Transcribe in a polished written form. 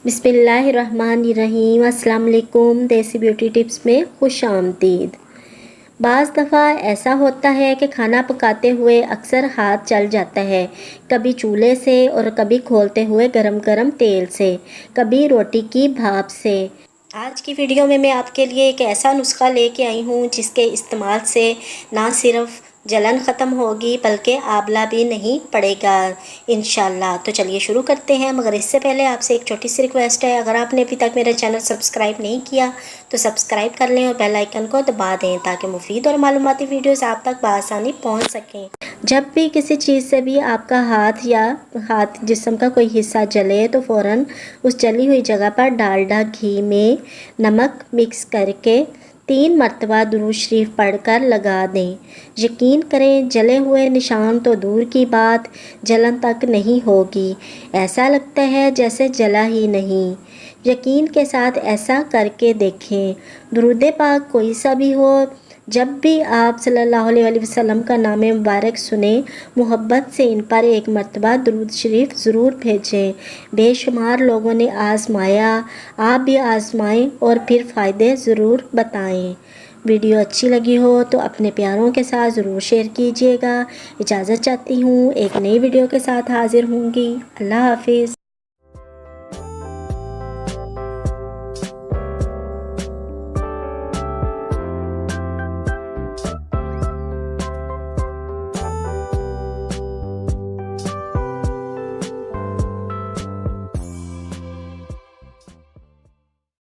बिस्मिल्लाहिर्रहमानिर्रहीम। अस्सलाम वालेकुम। देसी ब्यूटी टिप्स में खुश आमदीद। बाज़ दफ़ा ऐसा होता है कि खाना पकाते हुए अक्सर हाथ जल जाता है, कभी चूल्हे से और कभी खोलते हुए गरम गरम तेल से, कभी रोटी की भाप से। आज की वीडियो में मैं आपके लिए एक ऐसा नुस्खा लेके आई हूँ जिसके इस्तेमाल से ना सिर्फ जलन ख़त्म होगी बल्कि आंवला भी नहीं पड़ेगा इंशाल्लाह। तो चलिए शुरू करते हैं, मगर इससे पहले आपसे एक छोटी सी रिक्वेस्ट है। अगर आपने अभी तक मेरा चैनल सब्सक्राइब नहीं किया तो सब्सक्राइब कर लें और बेल आइकन को दबा दें ताकि मुफीद और मालूमाती वीडियोस आप तक बआसानी पहुंच सकें। जब भी किसी चीज़ से भी आपका हाथ जिस्म का कोई हिस्सा जले तो फ़ौरन उस जली हुई जगह पर डालडा घी में नमक मिक्स करके 3 मरतबा दुरूद शरीफ पढ़कर लगा दें। यकीन करें, जले हुए निशान तो दूर की बात, जलन तक नहीं होगी। ऐसा लगता है जैसे जला ही नहीं। यकीन के साथ ऐसा करके देखें। दुरूद पाक कोई सा भी हो, जब भी आप सल्लल्लाहु अलैहि वसल्लम का नाम मुबारक सुने, मोहब्बत से इन पर एक मरतबा दुरूद शरीफ ज़रूर भेजें। बेशुमार लोगों ने आज़माया, आप भी आज़माएं और फिर फ़ायदे ज़रूर बताएं। वीडियो अच्छी लगी हो तो अपने प्यारों के साथ ज़रूर शेयर कीजिएगा। इजाज़त चाहती हूँ, एक नई वीडियो के साथ हाज़िर होंगी। अल्लाह हाफिज़।